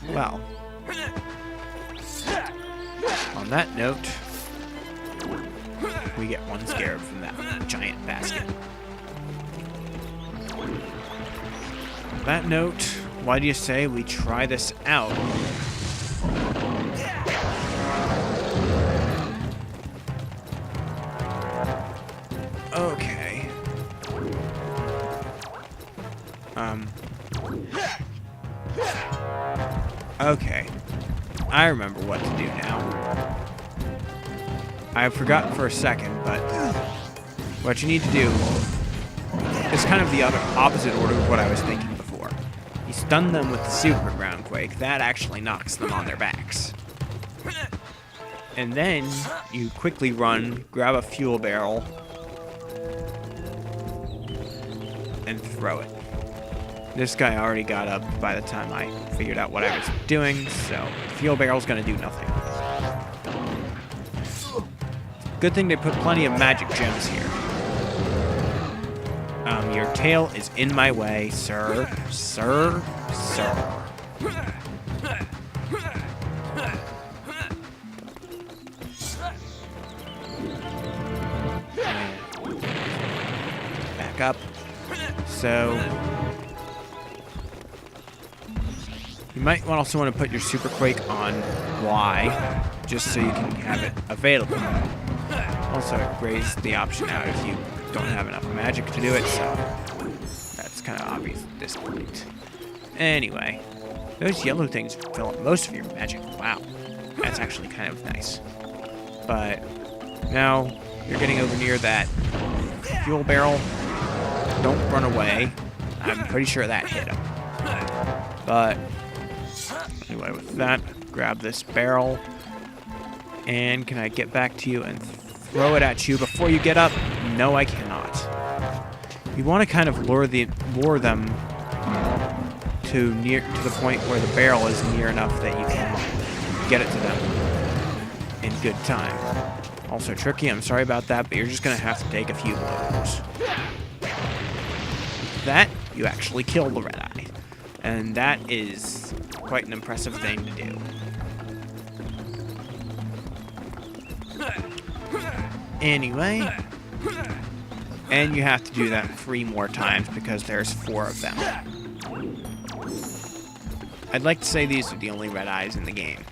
Well, on that note, we get one scarab from that giant basket. On that note, why do you say we try this out? Okay. Okay. I remember what to do now. I forgot for a second, but what you need to do is kind of the opposite order of what I was thinking before. You stun them with the super ground quake. That actually knocks them on their backs. And then you quickly run, grab a fuel barrel, and throw it. This guy already got up by the time I figured out what I was doing, so fuel barrel's gonna do nothing. Good thing they put plenty of magic gems here. Your tail is in my way, sir. Sir. Sir. Back up. So you might also want to put your super quake on Y, just so you can have it available. Also, it grays the option out if you don't have enough magic to do it, so that's kind of obvious at this point. Anyway, those yellow things fill up most of your magic. Wow, that's actually kind of nice. But now you're getting over near that fuel barrel. Don't run away. I'm pretty sure that hit him. But anyway, with that, grab this barrel. And can I get back to you and throw it at you before you get up? No, I cannot. You want to kind of lure them to the point where the barrel is near enough that you can get it to them in good time. Also tricky, I'm sorry about that, but you're just going to have to take a few blows. With that, you actually kill the red eye. And that is quite an impressive thing to do. Anyway, and you have to do that 3 more times because there's 4 of them. I'd like to say these are the only red eyes in the game.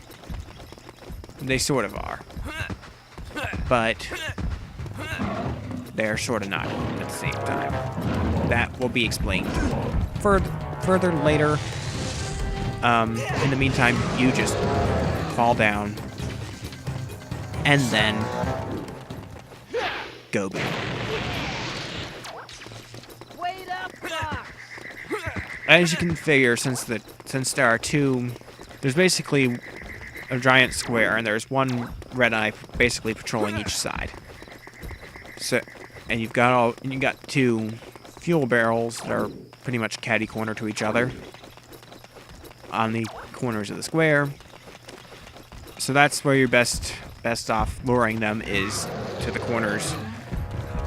They sort of are. But they're sort of not at the same time. That will be explained further later. In the meantime, you just fall down and then go boom. Wait up, Doc. As you can figure, since there are 2, there's basically a giant square, and there's 1 red eye basically patrolling each side. So, and you got 2 fuel barrels that are pretty much catty corner to each other on the corners of the square. So that's where you're best off luring them, is to the corners.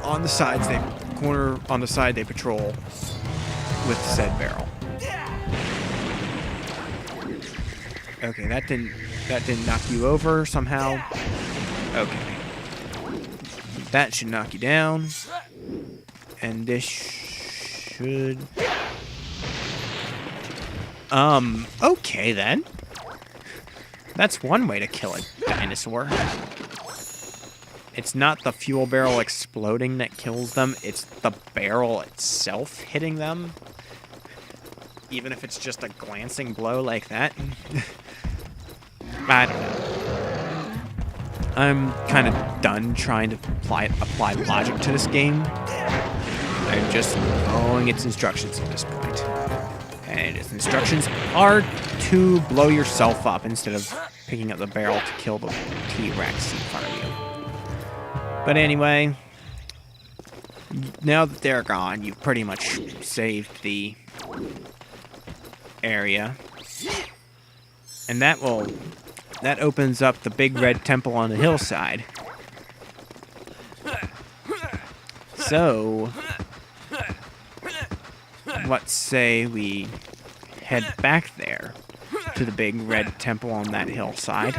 On the sides, on the side they patrol with said barrel. Okay, that didn't knock you over somehow. Okay. That should knock you down. And this should... okay then. That's one way to kill a dinosaur. It's not the fuel barrel exploding that kills them, it's the barrel itself hitting them. Even if it's just a glancing blow like that. I don't know. I'm kind of done trying to apply logic to this game. I'm just following its instructions at this point. And its instructions are to blow yourself up instead of picking up the barrel to kill the T-Rex in front of you. But anyway, now that they're gone, you've pretty much saved the area. And that opens up the big red temple on the hillside. So, let's say we head back there to the big red temple on that hillside.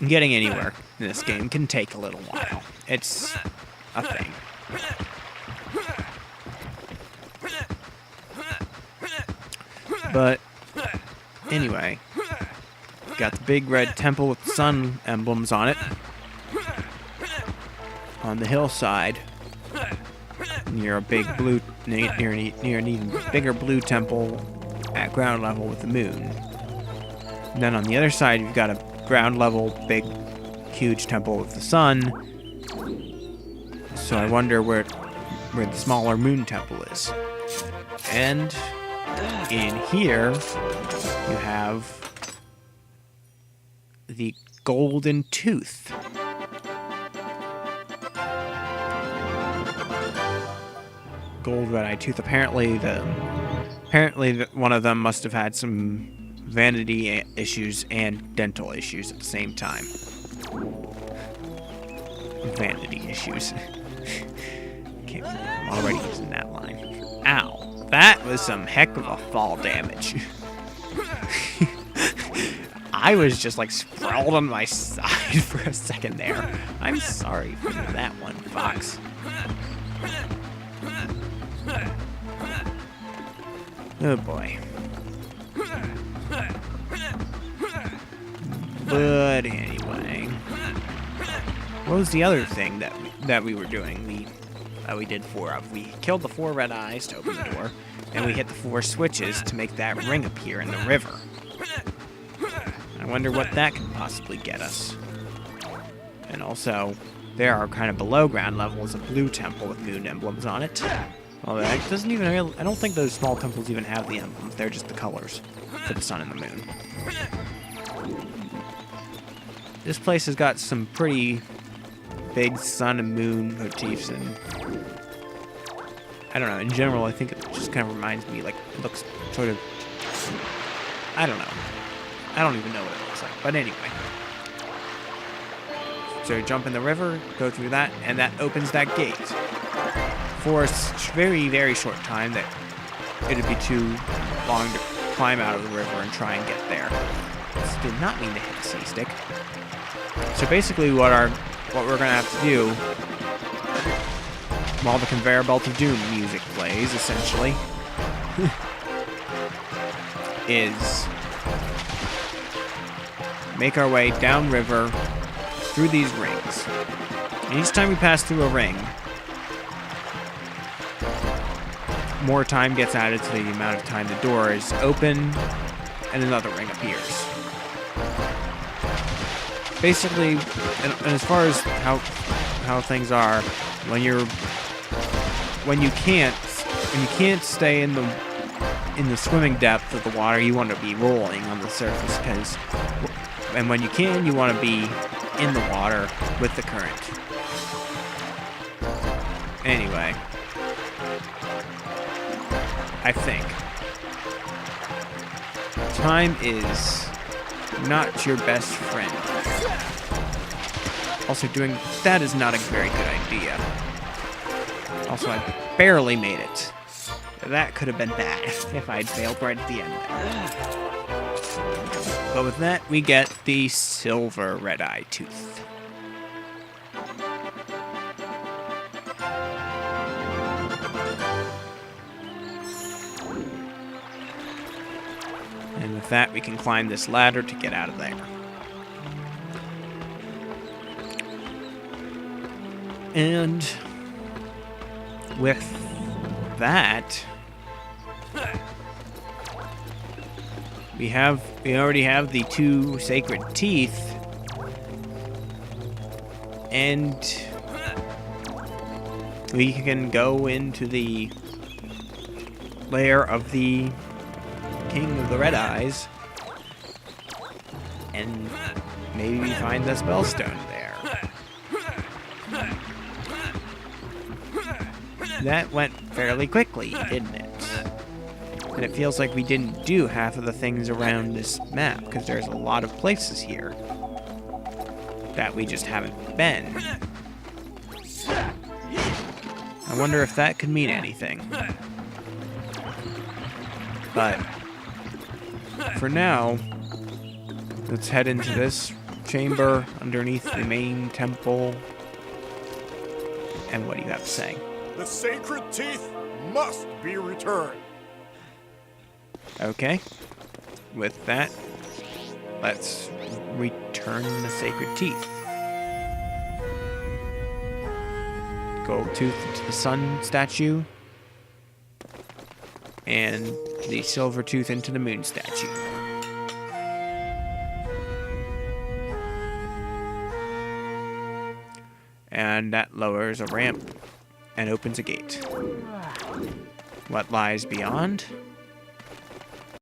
Getting anywhere in this game can take a little while. It's a thing. But anyway, got the big red temple with sun emblems on it on the hillside near a big blue near an even bigger blue temple at ground level with the moon. And then on the other side, you've got a ground level big huge temple with the sun. So I wonder where the smaller moon temple is. And in here, you have the golden tooth. Gold red-eye tooth. Apparently one of them must have had some vanity issues and dental issues at the same time. Vanity issues. I'm already using that line. Ow. That was some heck of a fall damage. I was just like sprawled on my side for a second there. I'm sorry for that one, Fox. Oh boy. But anyway, what was the other thing that we were doing? We did 4 of. We killed the 4 red eyes to open the door, and we hit the 4 switches to make that ring appear in the river. I wonder what that could possibly get us. And also, there are kind of below ground levels a blue temple with moon emblems on it. Well, that doesn't even really, I don't think those small temples even have the emblems. They're just the colors for the sun and the moon. This place has got some pretty big sun and moon motifs, and I don't know, in general, I think it just kind of reminds me, like, it looks sort of, I don't know. I don't even know what it looks like, but anyway. So jump in the river, go through that, and that opens that gate. For a very, very short time that it'd be too long to climb out of the river and try and get there. This did not mean to hit the C-stick. So basically what we're gonna have to do while the Conveyor Belt of Doom music plays, essentially, is make our way downriver through these rings. And each time we pass through a ring, more time gets added to the amount of time the door is open, and another ring appears. Basically, and as far as how things are, when you can't stay in the swimming depth of the water, you want to be rolling on the surface, and when you can, you want to be in the water with the current. Anyway, I think time is not your best friend. Also, doing that is not a very good idea. Also, I barely made it. That could have been bad if I'd failed right at the end there. But with that, we get the silver red-eye tooth. And with that, we can climb this ladder to get out of there. And with that, we already have the 2 sacred teeth, and we can go into the lair of the King of the Red Eyes and maybe find the spellstone there. That went fairly quickly, didn't it? And it feels like we didn't do half of the things around this map, because there's a lot of places here that we just haven't been. I wonder if that could mean anything. But for now, let's head into this chamber underneath the main temple. And what do you have to say? The sacred teeth must be returned. Okay. With that, let's return the sacred teeth. Gold tooth into the sun statue. And the silver tooth into the moon statue. And that lowers a ramp and opens a gate. What lies beyond?